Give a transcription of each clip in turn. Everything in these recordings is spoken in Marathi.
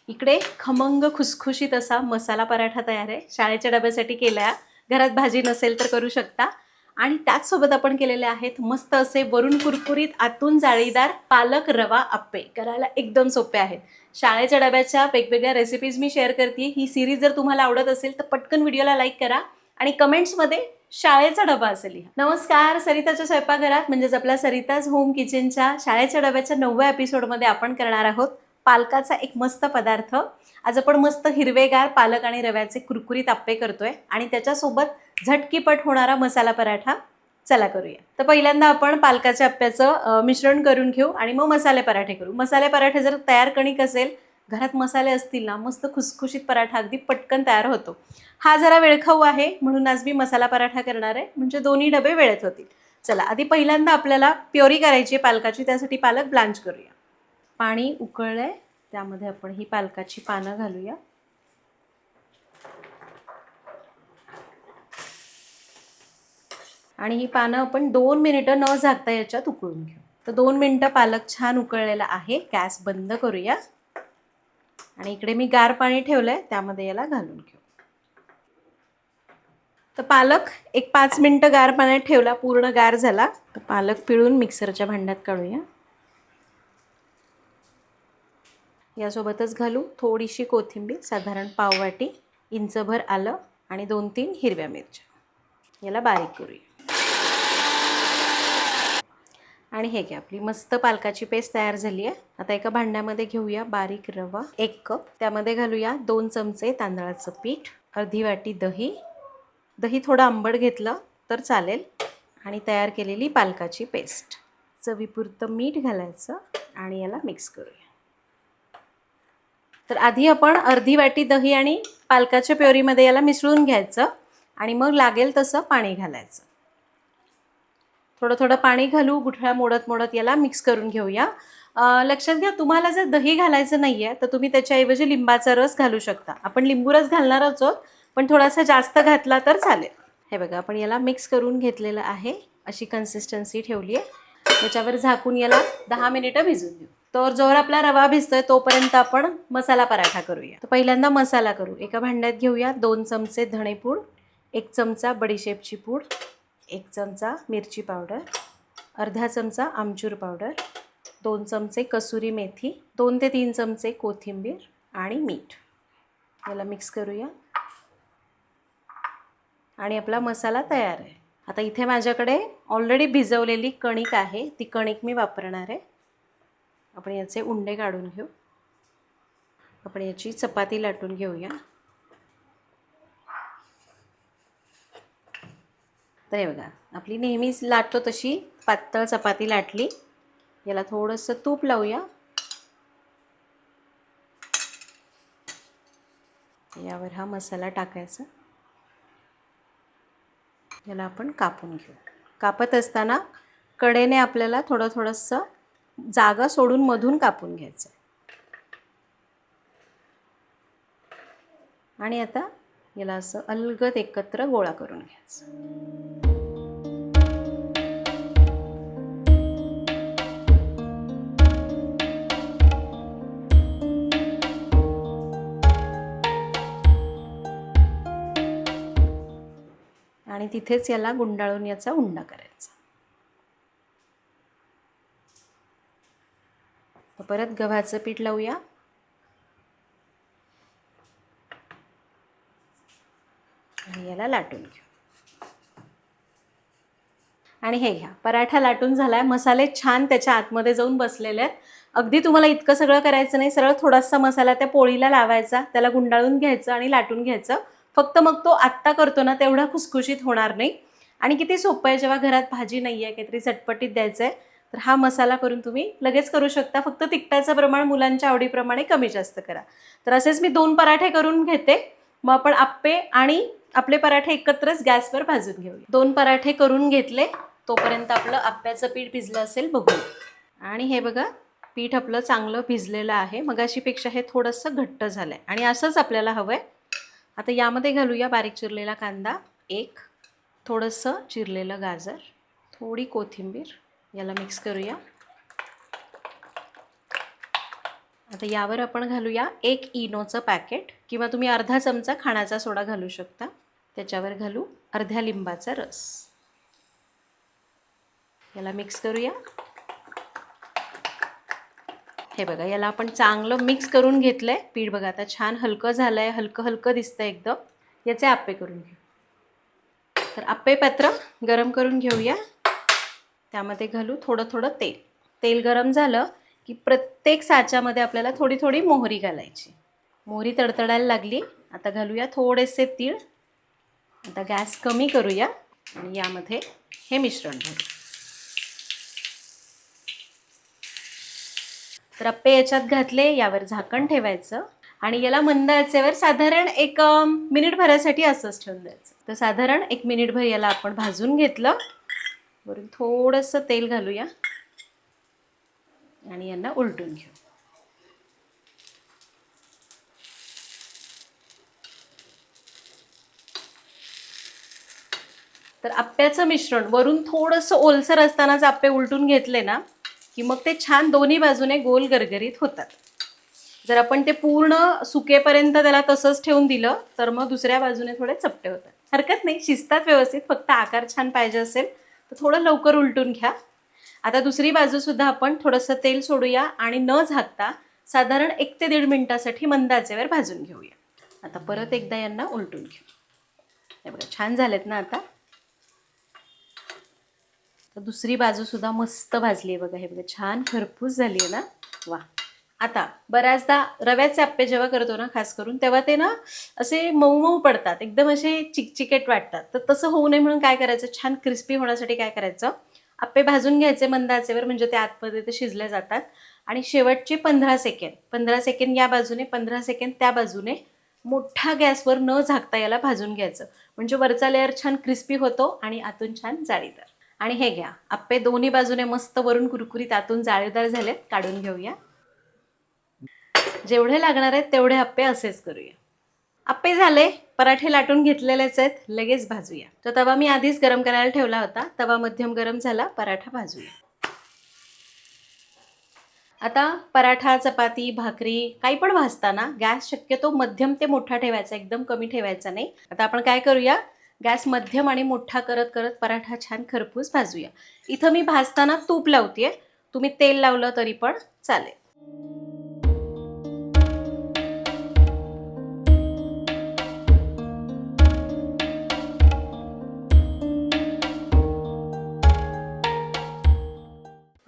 इकडे खमंग खुसखुशीत असा मसाला पराठा तयार आहे. शाळेच्या डब्यासाठी केला. घरात भाजी नसेल तर करू शकता. आणि त्याचसोबत आपण केलेले आहेत मस्त असे वरून कुरकुरीत आतून जाळीदार पालक रवा आप्पे. करायला एकदम सोपे आहेत. शाळेच्या डब्याच्या वेगवेगळ्या रेसिपीज मी शेअर करते. ही सिरीज जर तुम्हाला आवडत असेल तर पटकन व्हिडिओला लाईक करा आणि कमेंट्समध्ये शाळेचा डबा असेल लिहा. नमस्कार, सरिताच्या स्वयंपाकघरात म्हणजेच आपल्या सरिताज होम किचनच्या शाळेच्या डब्याच्या 9व्या एपिसोडमध्ये आपण करणार आहोत पालकाचा एक मस्त पदार्थ. आज आपण मस्त हिरवेगार पालक आणि रव्याचे कुरकुरीत आप्पे करतोय आणि त्याच्यासोबत झटकीपट होणारा मसाला पराठा. चला करूया. तर पहिल्यांदा आपण पालकाच्या आप्प्याचं मिश्रण करून घेऊ आणि मग मसाले पराठे करू. मसाले पराठे जर तयार कणिक असेल, घरात मसाले असतील ना, मस्त खुसखुशीत पराठा अगदी पटकन तयार होतो. हा जरा वेळखाऊ आहे म्हणून आज मी मसाला पराठा करणार आहे, म्हणजे दोन्ही डबे वेळेत होतील. चला आधी पहिल्यांदा आपल्याला प्युरी करायची आहे पालकाची. त्यासाठी पालक ब्लांच करूया. पाणी उकळलंय, त्यामध्ये आपण ही पालकाची पानं घालूया. आणि ही पानं आपण 2 मिनिटं न झाकता याच्यात उकळून घेऊ. तर 2 मिनिटं पालक छान उकळलेला आहे. गॅस बंद करूया. आणि इकडे मी गार पाणी ठेवलंय, त्यामध्ये याला घालून घेऊ. तर पालक एक 5 मिनिटं गार पाण्यात ठेवला, पूर्ण गार झाला. तर पालक पिळून मिक्सरच्या भांड्यात काढूया. यासोबतच घालू थोडीशी कोथिंबीर, साधारण पाववाटी, इंचभर आलं आणि 2-3 हिरव्या मिरच्या. याला बारीक करूया. आणि हे घ्या, आपली मस्त पालकाची पेस्ट तयार झाली आहे. आता एका भांड्यामध्ये घेऊया बारीक रवा 1 कप. त्यामध्ये घालूया 2 चमचे तांदळाचं पीठ, अर्धी वाटी दही. दही थोडं आंबट घेतलं तर चालेल. आणि तयार केलेली पालकाची पेस्ट. चवीपुरतं मीठ घालायचं आणि याला मिक्स करूया. तर आधी आपण अर्धी वाटी दही आणि पालकाच्या प्युरीमध्ये याला मिसळून घ्यायचं आणि मग लागेल तसं पाणी घालायचं. थोडं थोडं पाणी घालू, गुठळ्या मोडत मोडत याला मिक्स करून घेऊया. लक्षात घ्या, तुम्हाला जर दही घालायचं नाही आहे तर तुम्ही त्याच्याऐवजी लिंबाचा रस घालू शकता. आपण लिंबू रस घालणार आहोत, पण थोडासा जास्त घातला तर चालेल. हे बघा, आपण याला मिक्स करून घेतलेलं आहे. अशी कन्सिस्टन्सी ठेवली आहे. त्याच्यावर झाकून याला 10 मिनिटं भिजून देऊ. तर जोवर आपला रवा भिजतोय तोपर्यंत आपण मसाला पराठा करूया. तर पहिल्यांदा मसाला करू. एका भांड्यात घेऊया 2 चमचे धणेपूड, 1 चमचा बडीशेपची पूड, 1 चमचा मिरची पावडर, अर्धा चमचा आमचूर पावडर, 2 चमचे कसुरी मेथी, 2 ते 3 चमचे कोथिंबीर आणि मीठ. याला मिक्स करूया. आणि आपला मसाला तयार आहे. आता इथे माझ्याकडे ऑलरेडी भिजवलेली कणिक आहे, ती कणिक मी वापरणार आहे. आपण याचे उंडे काढून घेऊ. आपण याची चपाती लाटून घेऊया. तर हे बघा, आपली नेहमीच लाटतो तशी पातळ चपाती लाटली. याला थोडंसं तूप लावूया. यावर हा मसाला टाकायचा. याला आपण कापून घेऊ. कापत असताना कडेने आपल्याला थोडंसं जागा सोडून मधून कापून घ्यायचं. आणि आता याला असं अलगद एकत्र गोळा करून घ्यायचं. आणि तिथेच याला गुंडाळून याचा उंडा करायचा. तर परत गव्हाचं पीठ लावूया. आणि याला लाटून घेऊ. आणि हे घ्या, पराठा लाटून झालाय. मसाले छान त्याच्या आतमध्ये जाऊन बसलेले आहेत. अगदी तुम्हाला इतकं सगळं करायचं नाही. सरळ थोडासा मसाला त्या पोळीला लावायचा, त्याला गुंडाळून घ्यायचं आणि लाटून घ्यायचं. फक्त मग तो आत्ता करतो ना तेवढा खुसखुशीत होणार नाही. आणि किती सोपं आहे, जेव्हा घरात भाजी नाही आहे, काहीतरी चटपटीत द्यायचं आहे, तर हा मसाला करून तुम्ही लगेच करू शकता. फक्त तिखटाचं प्रमाण मुलांच्या आवडीप्रमाणे कमी जास्त करा. तर असेच मी 2 पराठे करून घेते. मग आपण आप्पे आणि आपले पराठे एकत्रच गॅसवर भाजून घेऊया. 2 पराठे करून घेतले. तोपर्यंत आपलं आप्याचं पीठ भिजलं असेल बघू. आणि हे बघा, पीठ आपलं चांगलं भिजलेलं आहे. मगाशीपेक्षा हे थोडंसं घट्ट झालं आहे आणि असंच आपल्याला हवं आहे. आता यामध्ये घालूया बारीक चिरलेला कांदा 1, थोडंसं चिरलेलं गाजर, थोडी कोथिंबीर. याला मिक्स करूया. आता यावर आपण घालूया 1 इनोचं पॅकेट किंवा तुम्ही अर्धा चमचा खाण्याचा सोडा घालू शकता. त्याच्यावर घालू अर्ध्या लिंबाचा रस. याला मिक्स करूया. हे बघा, याला आपण चांगलं मिक्स करून घेतलंय. पीठ बघा आता छान हलकं झालंय, हलकं हलकं दिसतंय एकदम. याचे आप्पे करून घेऊ. तर आप्पे पात्र गरम करून घेऊया. त्यामध्ये घालू थोडं थोडं तेल. तेल गरम झालं की प्रत्येक साच्यामध्ये आपल्याला थोडी थोडी मोहरी घालायची. मोहरी तडतडायला लागली. आता घालूया थोडेसे तीळ. आता गॅस कमी करूया आणि यामध्ये हे मिश्रण घालू. तर आप्पे याच्यात घातले. यावर झाकण ठेवायचं आणि याला मंद आचेवर साधारण 1 मिनिटभरासाठी असंच ठेवून द्यायचं. तर साधारण 1 मिनिटभर याला आपण भाजून घेतलं. वरून थोडंसं तेल घालूया आणि यांना उलटून घेऊ. तर आप्प्याचं मिश्रण वरून थोडंसं ओलसर असतानाच आप्पे उलटून घेतले ना की मग ते छान दोन्ही बाजूने गोल गरगरीत होतात. जर आपण ते पूर्ण सुकेपर्यंत त्याला तसंच ठेवून दिलं तर मग दुसऱ्या बाजूने थोडे चपटे होतात. हरकत नाही, शिजतात व्यवस्थित. फक्त आकार छान पाहिजे असेल तर थोडं लवकर उलटून घ्या. आता दुसरी बाजूसुद्धा आपण थोडंसं तेल सोडूया आणि न झाकता साधारण 1 ते 1.5 मिनिटासाठी मंद आचेवर भाजून घेऊया. आता परत एकदा यांना उलटून घेऊ. हे बघा छान झालेत ना आता. तर दुसरी बाजूसुद्धा मस्त भाजली आहे बघा. हे बघा छान खरपूस झाली आहे ना. वा. आता बऱ्याचदा रव्याचे आप्पे जेव्हा करतो ना खास करून, तेव्हा ते ना असे मऊ मऊ पडतात, एकदम असे चिकचिकेट वाटतात. तर तसं होऊ नये म्हणून काय करायचं, छान क्रिस्पी होण्यासाठी काय करायचं, आप्पे भाजून घ्यायचे मंद आचेवर, म्हणजे ते आतमध्ये ते शिजले जातात. आणि शेवटचे 15 सेकंड या बाजूने, 15 सेकंड त्या बाजूने मोठ्या गॅसवर न झाकता याला भाजून घ्यायचं. म्हणजे वरचा लेअर छान क्रिस्पी होतो आणि आतून छान जाळीदार. आणि हे घ्या, आप्पे दोन्ही बाजूने मस्त वरून कुरकुरीत आतून जाळीदार झालेत. काढून घेऊया. जेवढे लागणार आहेत तेवढे आप्पे असेच करूया. आप्पे झाले. पराठे लाटून घेतलेलेच आहेत. लगेच भाजूया. तर तवा मी आधीच गरम करायला ठेवला होता. तवा मध्यम गरम झाला. पराठा भाजूया. आता पराठा, चपाती, भाकरी काही पण भाजताना गॅस शक्यतो मध्यम ते मोठा ठेवायचा, एकदम कमी ठेवायचा नाही. आता आपण काय करूया, गॅस मध्यम आणि मोठा करत करत पराठा छान खरपूस भाजूया. इथं मी भाजताना तूप लावतेय. तुम्ही तेल लावलं तरी पण चालेल.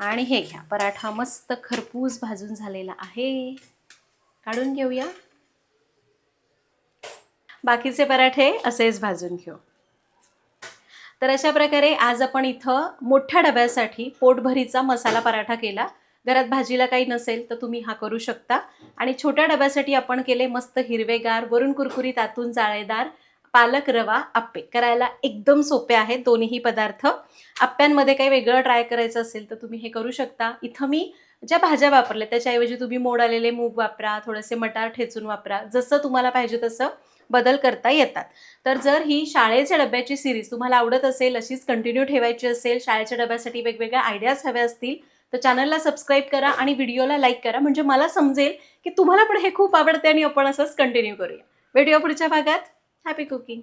आणि हे घ्या, पराठा मस्त खरपूस भाजून झालेला आहे. काढून घेऊया. बाकीचे पराठे असेच भाजून घेऊ. तर अशा प्रकारे आज आपण इथं मोठ्या डब्यासाठी पोटभरीचा मसाला पराठा केला. घरात भाजीला काही नसेल तर तुम्ही हा करू शकता. आणि छोट्या डब्यासाठी आपण केले मस्त हिरवेगार, वरून कुरकुरीत, आतून जाळेदार पालक रवा आप्पे. करायला एकदम सोपे आहेत दोन्हीही पदार्थ. आप्प्यांमध्ये काही वेगळं ट्राय करायचं असेल तर तुम्ही हे करू शकता. इथं मी ज्या भाज्या वापरल्या त्याच्याऐवजी तुम्ही मोड आलेले मूग वापरा, थोडेसे मटार ठेचून वापरा. जसं तुम्हाला पाहिजे तसं बदल करता येतात. तर जर ही शाळेच्या डब्याची सिरीज तुम्हाला आवडत असेल, अशीच कंटिन्यू ठेवायची असेल, शाळेच्या डब्यासाठी वेगवेगळ्या आयडियाज हव्या असतील तर चॅनलला सबस्क्राईब करा आणि व्हिडिओला लाईक करा. म्हणजे मला समजेल की तुम्हाला पण हे खूप आवडते आणि आपण असंच कंटिन्यू करूया. भेटूया पुढच्या भागात. Happy cooking.